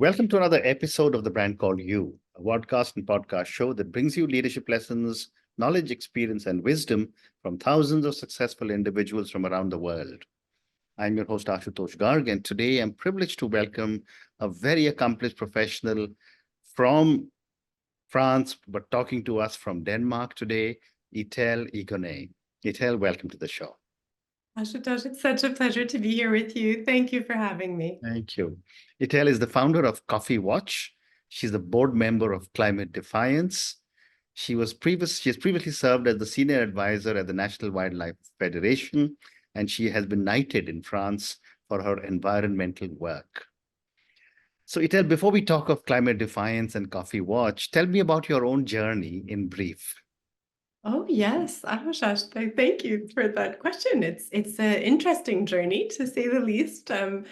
Welcome to another episode of The Brand Called You, a podcast and podcast show that brings you leadership lessons, knowledge, experience, and wisdom from thousands of successful individuals from around the world. I'm your host, Ashutosh Garg, and today I'm privileged to welcome a very accomplished professional from France, but talking to us from Denmark today, Etelle Higonnet. Etelle, welcome to the show. Ashutosh, it's such a pleasure to be here with you. Thank you for having me. Thank you. Etelle is the founder of Coffee Watch. She's the board member of Climate Defiance. She has previously served as the senior advisor at the National Wildlife Federation, and she has been knighted in France for her environmental work. So, Etelle, before we talk of Climate Defiance and Coffee Watch, tell me about your own journey in brief. Oh yes, Ashutosh, thank you for that question. It's an interesting journey, to say the least. I'm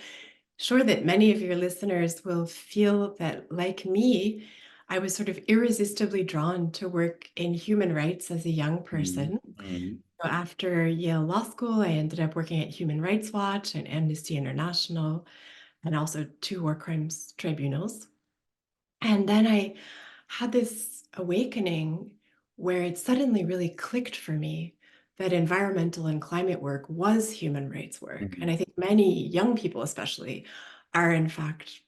sure that many of your listeners will feel that, like me, I was sort of irresistibly drawn to work in human rights as a young person. Mm-hmm. So after Yale Law School, I ended up working at Human Rights Watch and Amnesty International, and also two war crimes tribunals. And then I had this awakening where it suddenly really clicked for me that environmental and climate work was human rights work. Mm-hmm. And I think many young people, especially, are in fact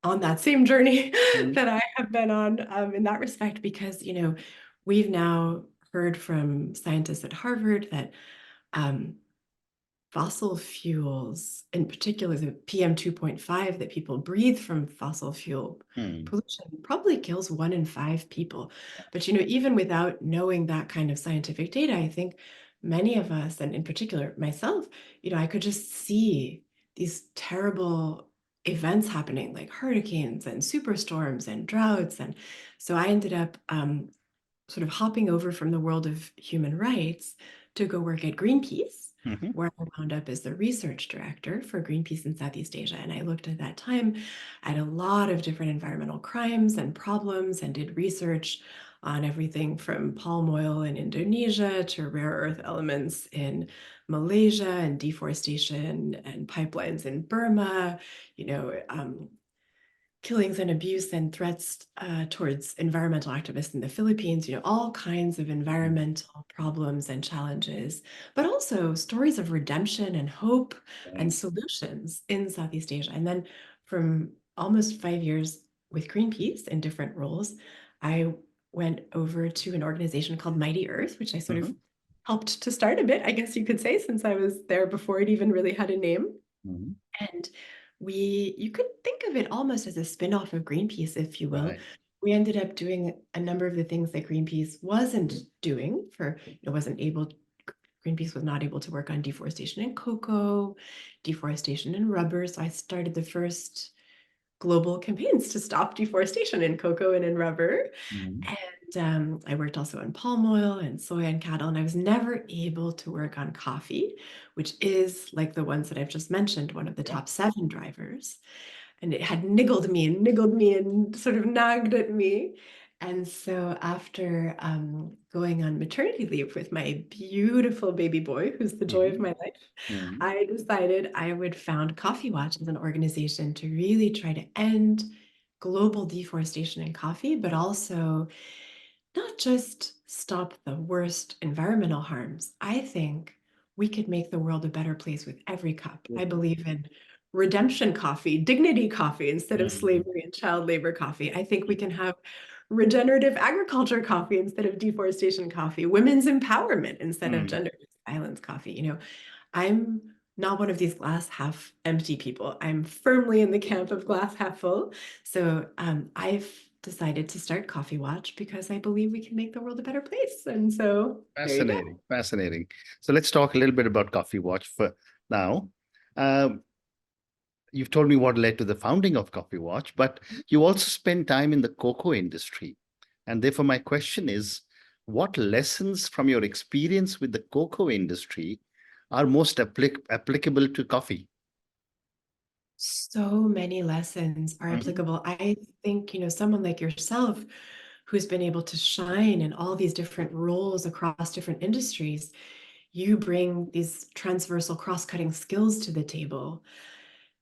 on that same journey that I have been on in that respect, because, we've now heard from scientists at Harvard that fossil fuels, in particular the PM 2.5 that people breathe from fossil fuel pollution, probably kills 1 in 5 people. But even without knowing that kind of scientific data, I think many of us, and in particular myself, I could just see these terrible events happening, like hurricanes and superstorms and droughts. And so I ended up sort of hopping over from the world of human rights to go work at Greenpeace, Mm-hmm. where I wound up as the research director for Greenpeace in Southeast Asia. And I looked at that time at a lot of different environmental crimes and problems, and did research on everything from palm oil in Indonesia to rare earth elements in Malaysia, and deforestation and pipelines in Burma, killings and abuse and threats towards environmental activists in the Philippines, all kinds of environmental problems and challenges, but also stories of redemption and hope and solutions in Southeast Asia. And then from almost 5 years with Greenpeace in different roles, I went over to an organization called Mighty Earth, which I sort of helped to start a bit, I guess you could say, since I was there before it even really had a name. Mm-hmm. And you could think of it almost as a spin-off of Greenpeace, if you will. Right. We ended up doing a number of the things that Greenpeace wasn't doing Greenpeace was not able to work on deforestation in cocoa, deforestation in rubber. So I started the first global campaigns to stop deforestation in cocoa and in rubber. Mm-hmm. And I worked also on palm oil and soy and cattle, and I was never able to work on coffee, which is, like the ones that I've just mentioned, one of the top 7 drivers. And it had niggled me and sort of nagged at me. And so after going on maternity leave with my beautiful baby boy, who's the joy of my life, Mm-hmm. I decided I would found Coffee Watch as an organization to really try to end global deforestation in coffee, but also not just stop the worst environmental harms. I think we could make the world a better place with every cup. I believe in redemption coffee, dignity coffee instead of slavery and child labor coffee. I think we can have regenerative agriculture coffee instead of deforestation coffee, women's empowerment instead of gender violence coffee. I'm not one of these glass half empty people. I'm firmly in the camp of glass half full. So I've decided to start Coffee Watch because I believe we can make the world a better place. And so there you go. Fascinating. So let's talk a little bit about Coffee Watch for now. You've told me what led to the founding of Coffee Watch, but you also spent time in the cocoa industry. And therefore, my question is, what lessons from your experience with the cocoa industry are most applicable to coffee? So many lessons are applicable. I think, someone like yourself who's been able to shine in all these different roles across different industries, you bring these transversal cross-cutting skills to the table.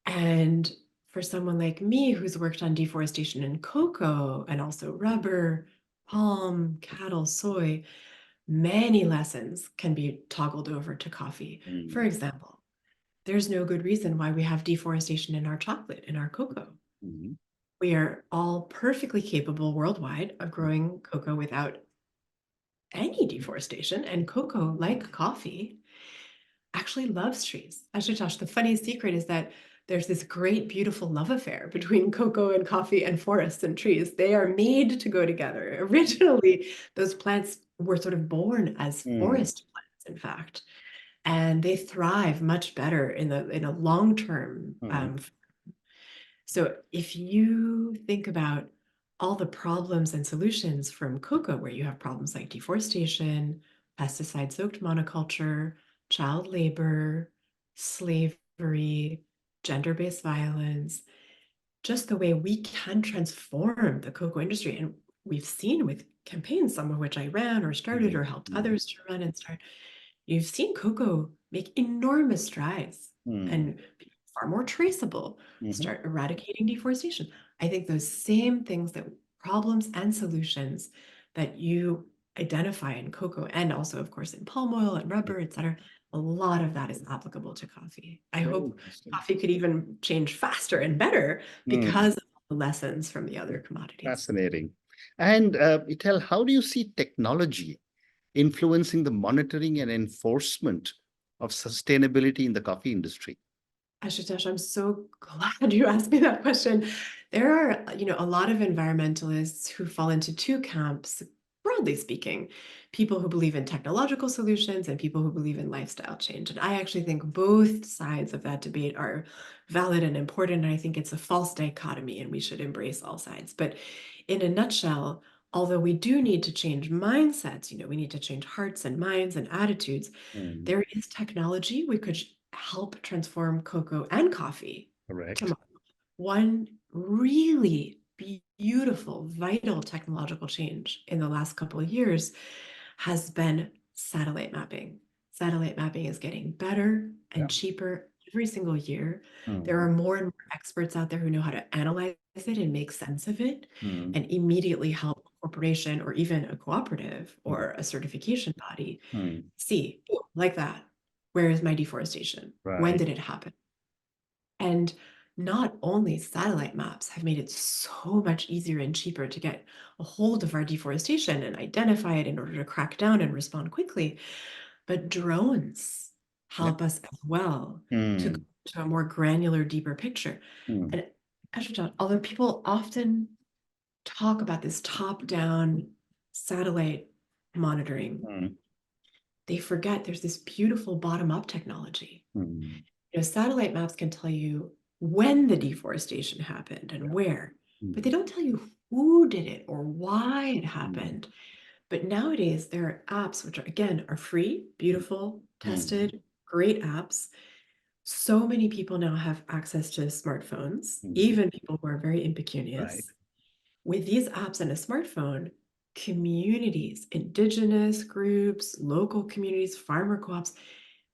And for someone like me who's worked on deforestation in cocoa and also rubber, palm, cattle, soy, many lessons can be toggled over to coffee. For example, there's no good reason why we have deforestation in our chocolate, in our cocoa. Mm-hmm. We are all perfectly capable worldwide of growing cocoa without any deforestation, and cocoa, like coffee, actually loves trees. Ashutosh, the funny secret is that there's this great, beautiful love affair between cocoa and coffee and forests and trees. They are made to go together. Originally, those plants were sort of born as forest plants, in fact, and they thrive much better in a long-term. So if you think about all the problems and solutions from cocoa, where you have problems like deforestation, pesticide-soaked monoculture, child labor, slavery, gender-based violence, just the way we can transform the cocoa industry. And we've seen with campaigns, some of which I ran or started or helped others to run and start, you've seen cocoa make enormous strides and be far more traceable, start eradicating deforestation. I think those same things, that problems and solutions that you identify in cocoa, and also, of course, in palm oil and rubber, et cetera, a lot of that is applicable to coffee. I hope coffee could even change faster and better because of the lessons from the other commodities. Fascinating. And Etelle, how do you see technology influencing the monitoring and enforcement of sustainability in the coffee industry? Ashutosh, I'm so glad you asked me that question. There are, a lot of environmentalists who fall into two camps, broadly speaking, people who believe in technological solutions and people who believe in lifestyle change. And I actually think both sides of that debate are valid and important. And I think it's a false dichotomy and we should embrace all sides. But in a nutshell, although we do need to change mindsets, we need to change hearts and minds and attitudes, there is technology we could help transform cocoa and coffee Correct. tomorrow. One really beautiful, vital technological change in the last couple of years has been satellite mapping. Satellite mapping is getting better and cheaper every single year. There are more and more experts out there who know how to analyze it and make sense of it and immediately help a corporation or even a cooperative or a certification body see, like that, where is my deforestation? When did it happen? And not only satellite maps have made it so much easier and cheaper to get a hold of our deforestation and identify it in order to crack down and respond quickly, but drones help us as well to go to a more granular, deeper picture. And Ashutosh, although people often talk about this top-down satellite monitoring, they forget there's this beautiful bottom-up technology. Satellite maps can tell you when the deforestation happened and where, but they don't tell you who did it or why it happened. But nowadays, there are apps which are, again, are free, beautiful, tested, great apps. So many people now have access to smartphones, even people who are very impecunious. With these apps and a smartphone, communities, indigenous groups, local communities, farmer co-ops,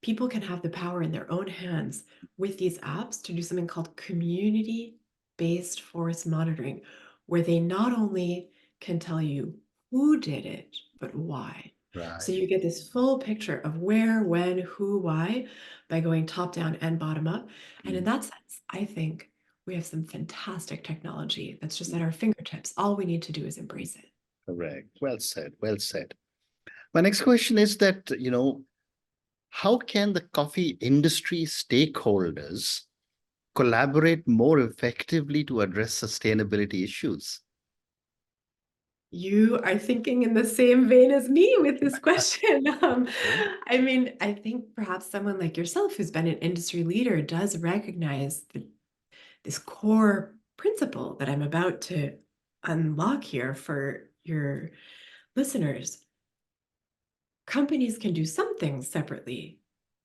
people can have the power in their own hands with these apps to do something called community-based forest monitoring, where they not only can tell you who did it, but why. So you get this full picture of where, when, who, why, by going top down and bottom up. And in that sense, I think we have some fantastic technology that's just at our fingertips. All we need to do is embrace it. Correct. Well said. Well said. My next question is that, how can the coffee industry stakeholders collaborate more effectively to address sustainability issues? You are thinking in the same vein as me with this question. I mean, I think perhaps someone like yourself who's been an industry leader does recognize this core principle that I'm about to unlock here for your listeners. Companies can do some things separately,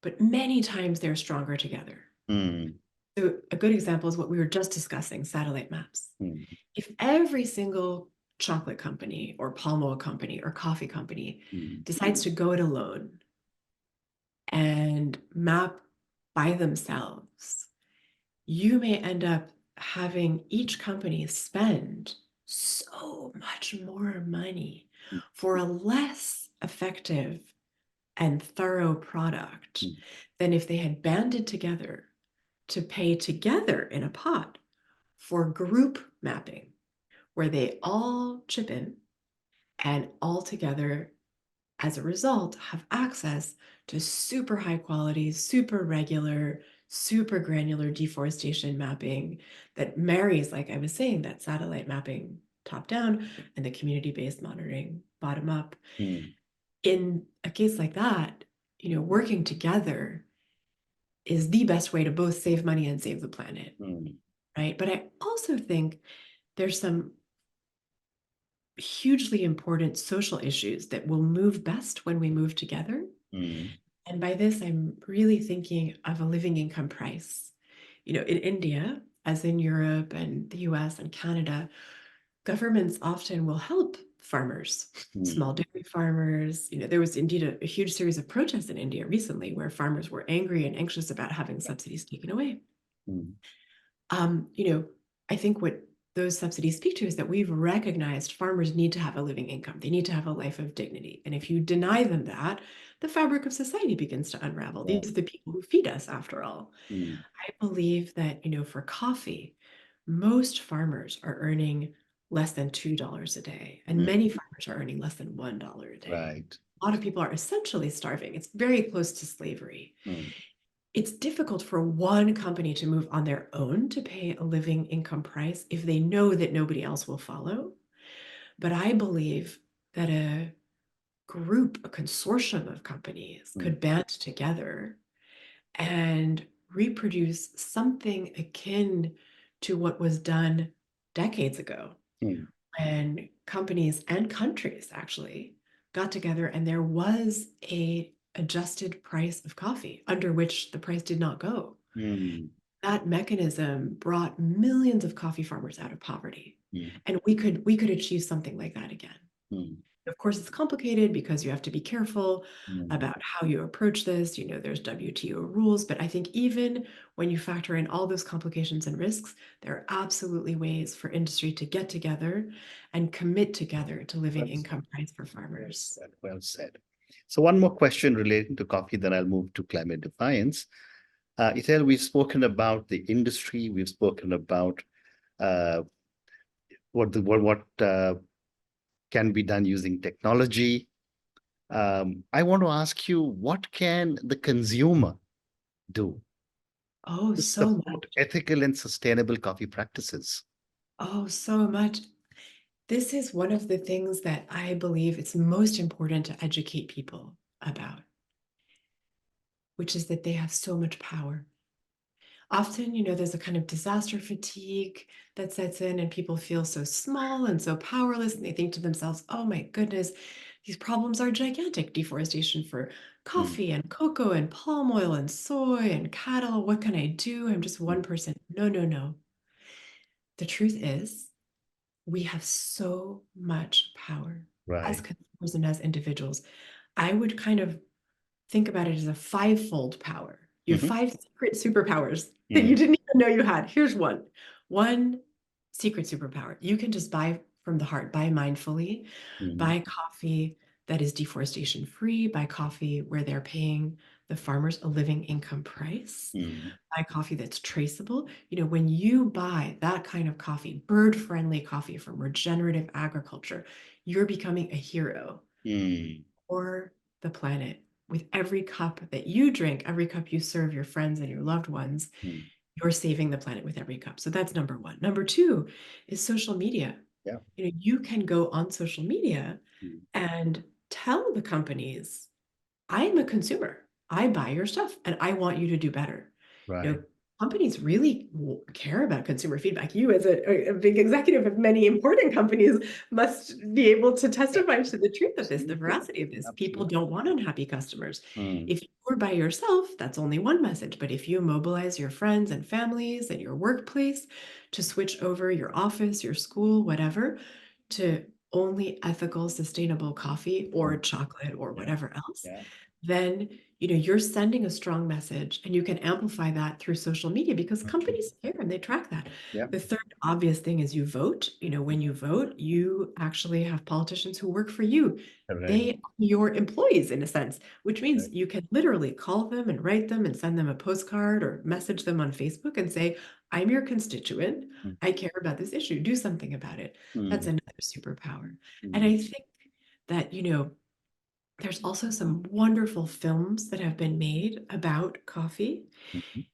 but many times they're stronger together. So a good example is what we were just discussing, satellite maps. If every single chocolate company or palm oil company or coffee company decides to go it alone and map by themselves, you may end up having each company spend so much more money for a less effective and thorough product Mm, than if they had banded together to pay together in a pot for group mapping, where they all chip in and all together, as a result, have access to super high quality, super regular, super granular deforestation mapping that marries, like I was saying, that satellite mapping top down and the community-based monitoring bottom up. mm, In a case like that, working together is the best way to both save money and save the planet, mm, right? But I also think there's some hugely important social issues that will move best when we move together. mm, And by this, I'm really thinking of a living income price. In India, as in Europe and the US and Canada, governments often will help farmers, mm, small dairy farmers. There was indeed a huge series of protests in India recently where farmers were angry and anxious about having subsidies taken away. mm, Um, you know, I think what those subsidies speak to is that we've recognized farmers need to have a living income. They need to have a life of dignity. And if you deny them that, the fabric of society begins to unravel. yeah, These are the people who feed us, after all. mm, I believe that, for coffee, most farmers are earning less than $2 a day, and mm, many farmers are earning less than $1 a day. right. A lot of people are essentially starving. It's very close to slavery. Mm, It's difficult for one company to move on their own to pay a living income price if they know that nobody else will follow. But I believe that a group, a consortium of companies mm, could band together and reproduce something akin to what was done decades ago mm, when companies and countries actually got together and there was a adjusted price of coffee under which the price did not go. mm, That mechanism brought millions of coffee farmers out of poverty. mm, And we could achieve something like that again. mm, Of course, it's complicated because you have to be careful mm. about how you approach this. There's WTO rules, but I think even when you factor in all those complications and risks, there are absolutely ways for industry to get together and commit together to living Well said. income price for Well farmers. said. Well said. So one more question relating to coffee, then I'll move to climate defiance. Etelle, we've spoken about the industry. We've spoken about uh, what can be done using technology. I want to ask you, what can the consumer do Oh, to so support much. ethical and sustainable coffee practices? Oh, so much. This is one of the things that I believe it's most important to educate people about, which is that they have so much power. Often, there's a kind of disaster fatigue that sets in, and people feel so small and so powerless, and they think to themselves, oh my goodness, these problems are gigantic. Deforestation for Mm, coffee and cocoa and palm oil and soy and cattle. What can I do? I'm just mm, one person. No, no, no. The truth is, we have so much power as right. consumers and as individuals. I would kind of think about it as a five-fold power. You have Mhm, five secret superpowers that you mm, didn't even know you had. Here's one. One secret superpower. You can just buy from the heart, buy mindfully, mm, buy coffee that is deforestation free, buy coffee where they're paying the farmers a living income price, mm, buy coffee that's traceable. When you buy that kind of coffee, bird-friendly coffee from regenerative agriculture, you're becoming a hero mm, for the planet. With every cup that you drink, every cup you serve your friends and your loved ones, mm. you're saving the planet with every cup. So that's number one. Number two is social media. Yeah. You can go on social media Mm, and tell the companies, I'm a consumer. I buy your stuff and I want you to do better. You right. know, companies really care about consumer feedback. You, as a big executive of many important companies, must be able to testify to the truth of this, the Absolutely. veracity of this. People Absolutely. don't want unhappy customers. Mm, If you're by yourself, that's only one message. But if you mobilize your friends and families and your workplace to switch over your office, your school, whatever, to only ethical, sustainable coffee or chocolate or Yeah. whatever else, Yeah. then you're sending a strong message and you can amplify that through social media because Mhm. companies care and they track that. Yeah. The third obvious thing is you vote. When you vote, you actually have politicians who work for you. Correct. They are your employees in a sense, which means Correct. you can literally call them and write them and send them a postcard or message them on Facebook and say, I'm your constituent. Mm. I care about this issue. Do something about it. That's Mm. another superpower. And Mm. I think that, there's also some wonderful films that have been made about coffee, Mhm.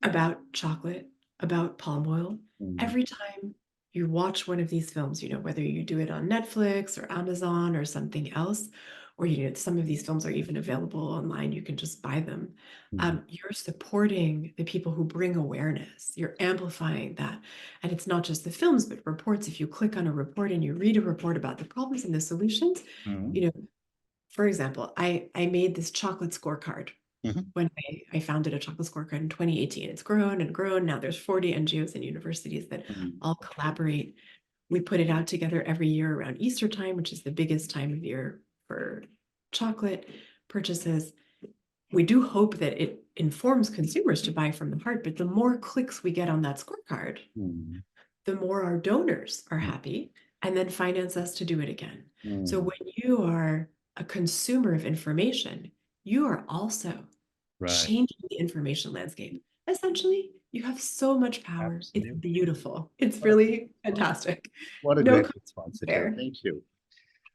about chocolate, about palm oil. Mm. Every time you watch one of these films, whether you do it on Netflix or Amazon or something else, or some of these films are even available online, you can just buy them. Mm. You're supporting the people who bring awareness. You're amplifying that. And it's not just the films, but reports. If you click on a report and you read a report about the problems and the solutions, Mm. you know, for example, I made this chocolate scorecard Mhm. when I founded a chocolate scorecard in 2018. It's grown and grown. Now there's 40 NGOs and universities that Mm. all collaborate. We put it out together every year around Easter time, which is the biggest time of year for chocolate purchases. We do hope that it informs consumers to buy from the heart, but the more clicks we get on that scorecard, Mm. the more our donors are happy and then finance us to do it again. So Mm. when you are a consumer of information, you are also Right. changing the information landscape. Essentially, you have so much power. It's Absolutely. beautiful. It's What a, really fantastic. what a No great comment response, Etelle. there. Thank you.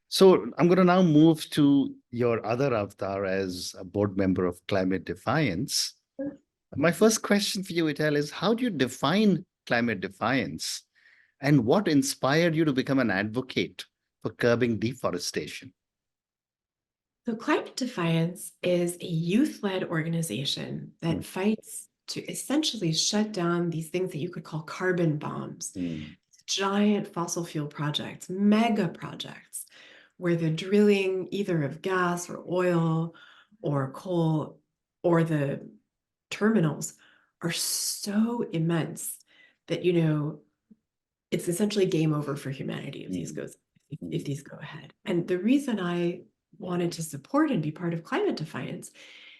So I'm going to now move to your other avatar as a board member of Climate Defiance. My first question for you, Etelle, is how do you define climate defiance and what inspired you to become an advocate for curbing deforestation? So, Climate Defiance is a youth led organization Mm. that fights to essentially shut down these things that you could call carbon bombs, Mm. giant fossil fuel projects, mega projects, where the drilling either of gas or oil or coal or the terminals are so immense that, it's essentially game over for humanity if these Mm. goes if Mm. these go ahead. And the reason I wanted to support and be part of Climate Defiance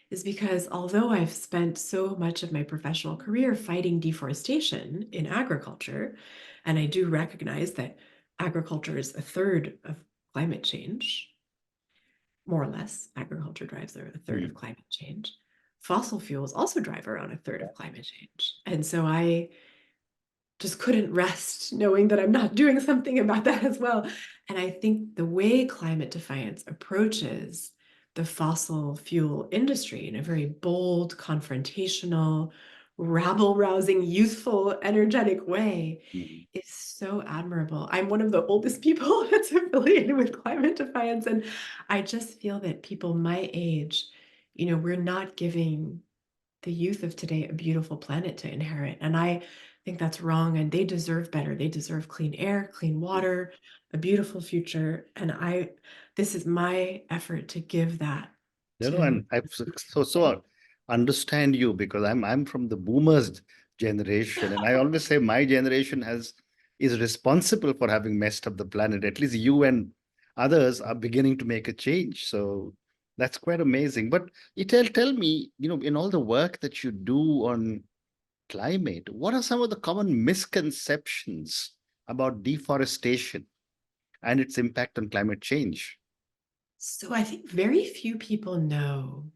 is because although I've spent so much of my professional career fighting deforestation in agriculture, and I do recognize that agriculture is a third of climate change, more or less, agriculture drives a third of Mm. climate change. Fossil fuels also drive around a third of climate change. And so I just couldn't rest knowing that I'm not doing something about that as well. And I think the way Climate Defiance approaches the fossil fuel industry in a very bold, confrontational, rabble-rousing, youthful, energetic way Mm. is so admirable. I'm one of the oldest people that's affiliated with Climate Defiance, and I just feel that people my age, we're not giving the youth of today a beautiful planet to inherit. And I think that's wrong. And they deserve better. They deserve clean air, clean water, a beautiful future. And this is my effort to give that to And I so understand you because I'm from the boomers generation, and I always say my generation is responsible for having messed up the planet. At least you and others are beginning to make a change. So that's quite amazing. But tell me, in all the work that you do on climate, what are some of the common misconceptions about deforestation and its impact on climate change? So I think very few people know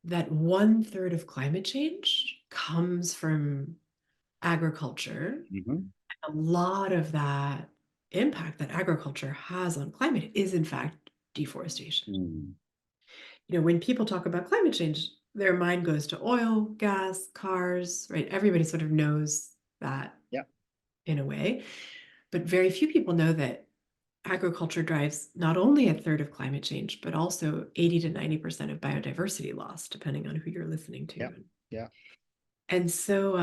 that one third of climate change comes from agriculture. Mhm. A lot of that impact that agriculture has on climate is, in fact, deforestation. Mm. When people talk about climate change, their mind goes to oil, gas, cars, right? Everybody sort of knows that Yeah. in a way. But very few people know that agriculture drives not only a third of climate change, but also 80 to 90% of biodiversity loss, depending on who you're listening Yeah. to. Yeah. And so,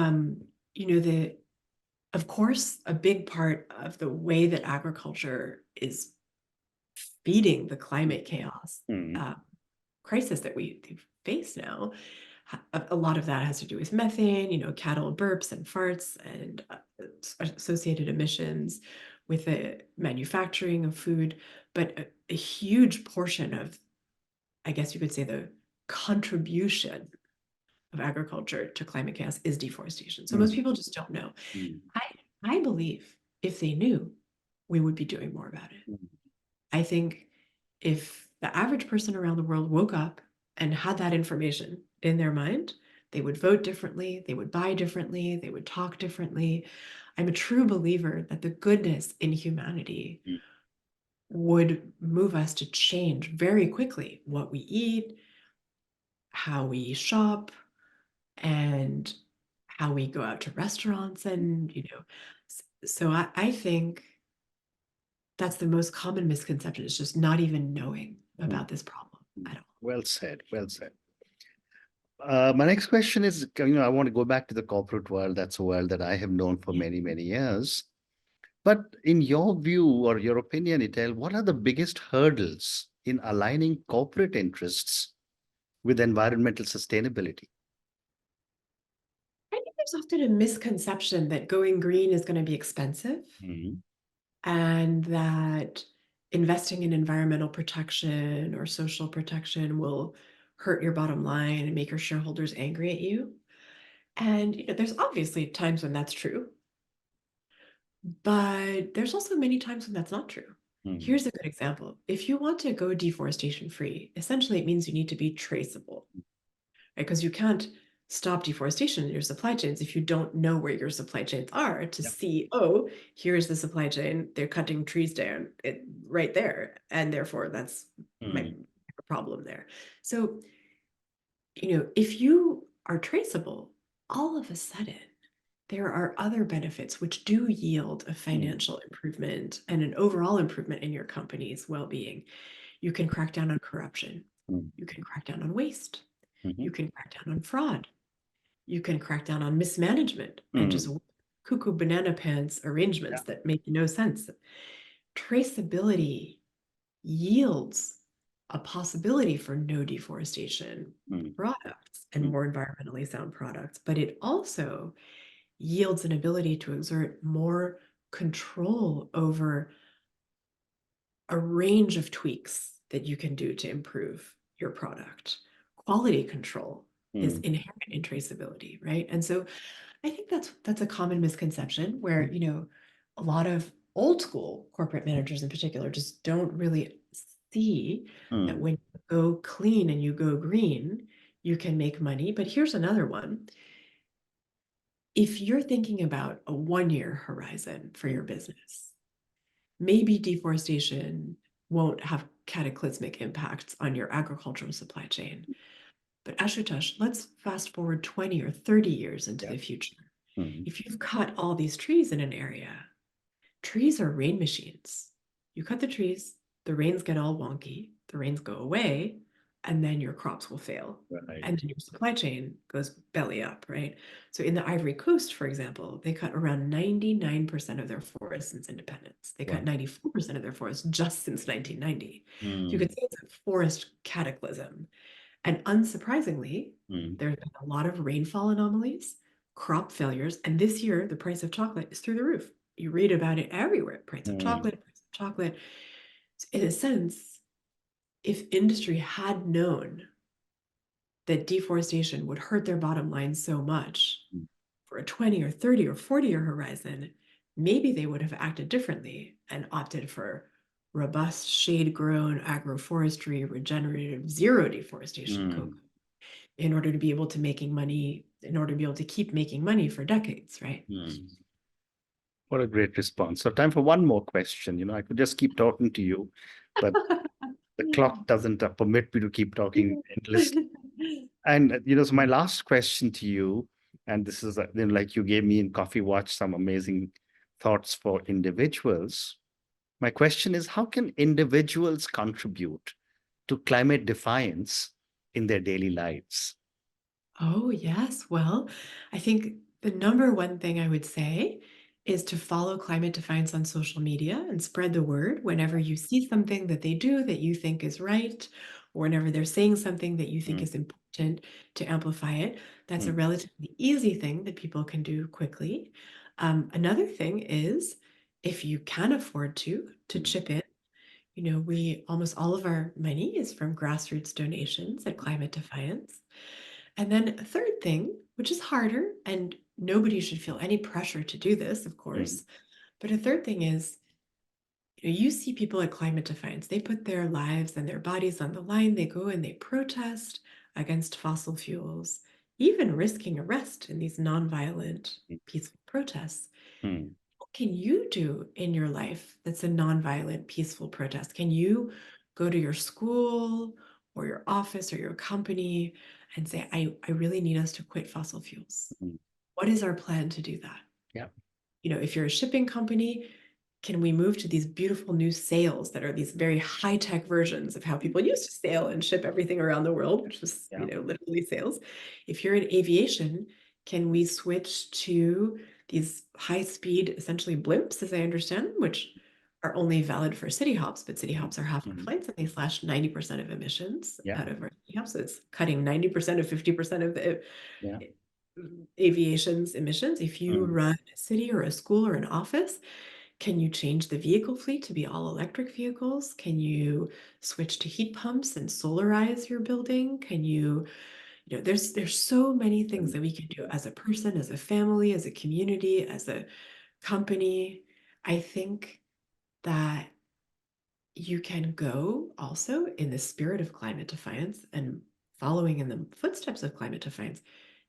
of course, a big part of the way that agriculture is feeding the climate chaos Mm. crisis that we face now, a lot of that has to do with methane, cattle burps and farts and associated emissions, with the manufacturing of food, but a huge portion of, I guess you could say, the contribution of agriculture to climate chaos is deforestation. So most Mm, people just don't know. mm, I I believe if they knew, we would be doing more about it. mm, I think if the average person around the world woke up and had that information in their mind, they would vote differently, they would buy differently, they would talk differently. I'm a true believer that the goodness in humanity mm, would move us to change very quickly what we eat, how we shop, and how we go out to restaurants. And, so I think that's the most common misconception, is just not even knowing mm, about this problem mm. at all. Well said. Well said. My next question is, I want to go back to the corporate world. That's a world that I have known for Yeah. many, many years. But in your view or your opinion, Itel, what are the biggest hurdles in aligning corporate interests with environmental sustainability? I think there's often a misconception that going green is going to be expensive, Mm, and that investing in environmental protection or social protection will hurt your bottom line and make your shareholders angry at you. And there's obviously times when that's true, but there's also many times when that's not true. mm, Here's a good example. If you want to go deforestation free, essentially it means you need to be traceable, right? Because you can't stop deforestation in your supply chains if you don't know where your supply chains are to yep. see, oh, here's the supply chain. They're cutting trees down right there. And therefore, that's my Mm, problem there. So, if you are traceable, all of a sudden, there are other benefits which do yield a mm, financial improvement and an overall improvement in your company's well being. You can crack down on corruption. mm, You can crack down on waste. mhm, You can crack down on fraud. You can crack down on mismanagement and just mm. cuckoo banana pants Yeah. arrangements that make no sense. Traceability yields a possibility for no deforestation Mm, products and mm, more environmentally sound products, but it also yields an ability to exert more control over a range of tweaks that you can do to improve your product. Quality control is mm, inherent in traceability, right? And so I think that's a common misconception where, mm, a lot of old school corporate managers in particular just don't really see that mm, when you go clean and you go green, you can make money. But here's another one. If you're thinking about a 1 year horizon for mm. your business, maybe deforestation won't have cataclysmic impacts on your agricultural supply chain. But Ashutosh, let's fast forward 20 or 30 years into Yeah. the future. Mm, If you've cut all these trees in an area, trees are rain machines. You cut the trees, the rains get all wonky, the rains go away, and then your crops will fail. right. And then your supply chain goes belly up, right? So in the Ivory Coast, for example, they cut around 99% of their forests since independence. They cut Wow. 94% of their forests just since 1990. So you Mm, could say it's a forest cataclysm. And unsurprisingly, mm, there's been a lot of rainfall anomalies, crop failures, and this year the price of chocolate is through the roof. You read about it everywhere. Price of mm, chocolate, price of chocolate. So in a sense, if industry had known that deforestation would hurt their bottom line so much mm, for a 20 or 30 or 40-year horizon, maybe they would have acted differently and opted for robust shade-grown agroforestry, regenerative, zero deforestation cocoa mm, in order to be able to making money, in order to be able to keep making money for decades, right? mm. What a great response. So, time for one more question. I could just keep talking to you, but the clock doesn't permit me to keep talking endlessly. And so my last question to you, and this is like you gave me in Coffee Watch some amazing thoughts for individuals. My question is, how can individuals contribute to climate defiance in their daily lives? Oh, yes. Well, I think the number one thing I would say is to follow Climate Defiance on social media and spread the word whenever you see something that they do that you think is right, or whenever they're saying something that you think Mm, is important, to amplify it. That's a mm, relatively easy thing that people can do quickly. Another thing is if you can afford to chip in. We almost all of our money is from grassroots donations at Climate Defiance. And then a third thing, which is harder, and nobody should feel any pressure to do this, of course. But a third thing is, you see people at Climate Defiance, they put their lives and their bodies on the line. They go and they protest against fossil fuels, even risking arrest in these nonviolent, peaceful protests. What can you do in your life that's a nonviolent, peaceful protest? Can you go to your school or your office or your company and say, I really need us to quit fossil fuels? What is our plan to do that? Yeah. If you're a shipping company, can we move to these beautiful new sails that are these very high-tech versions of how people used to sail and ship everything around the world, which was, literally sails? If you're in aviation, can we switch to these high-speed, essentially blimps, as I understand them, which are only valid for city hops, but city hops are half our flights, and they slash 90% of emissions out of our city hops. So it's cutting 90% of 50% of the aviation's emissions. If you run a city or a school or an office, can you change the vehicle fleet to be all electric vehicles? Can you switch to heat pumps and solarize your building? Can you, there's so many things that we can do as a person, as a family, as a community, as a company. I think that you can go also in the spirit of Climate Defiance and following in the footsteps of Climate Defiance.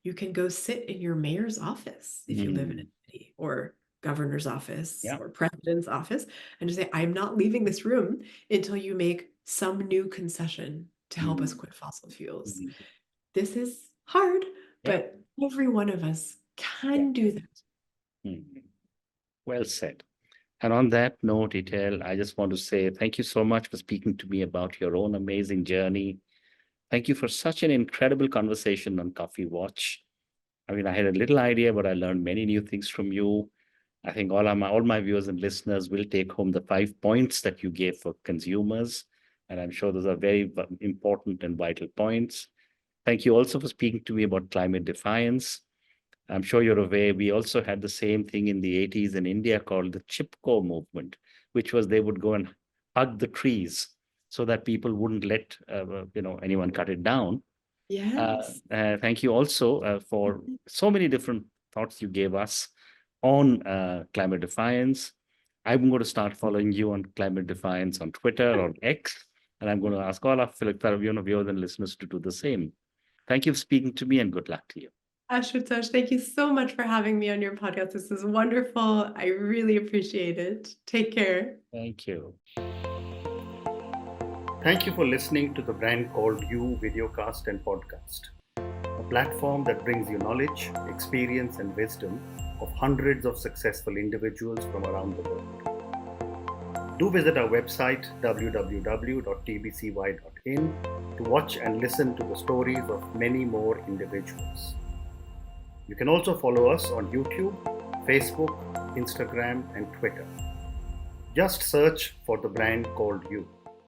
You can go sit in your mayor's office if you live in a city, or governor's office or president's office, and just say, I'm not leaving this room until you make some new concession to help us quit fossil fuels. This is hard, but every one of us can do that. Well said. And on that note, Etelle, I just want to say thank you so much for speaking to me about your own amazing journey. Thank you for such an incredible conversation on Coffee Watch. I mean, I had a little idea, but I learned many new things from you. I think all my viewers and listeners will take home the 5 points that you gave for consumers. And I'm sure those are very important and vital points. Thank you also for speaking to me about climate defiance. I'm sure you're aware, we also had the same thing in the 80s in India called the Chipko movement, which was they would go and hug the trees so that people wouldn't let anyone cut it down. Yes. Thank you also for so many different thoughts you gave us on climate defiance. I'm going to start following you on climate defiance on Twitter or X, and I'm going to ask all our viewers and listeners to do the same. Thank you for speaking to me, and good luck to you. Ashutosh, thank you so much for having me on your podcast. This is wonderful. I really appreciate it. Take care. Thank you. Thank you for listening to the Brand Called You videocast and podcast, a platform that brings you knowledge, experience, and wisdom of hundreds of successful individuals from around the world. Do visit our website www.tbcy.in to watch and listen to the stories of many more individuals. You can also follow us on YouTube, Facebook, Instagram, and Twitter. Just search for the Brand Called You.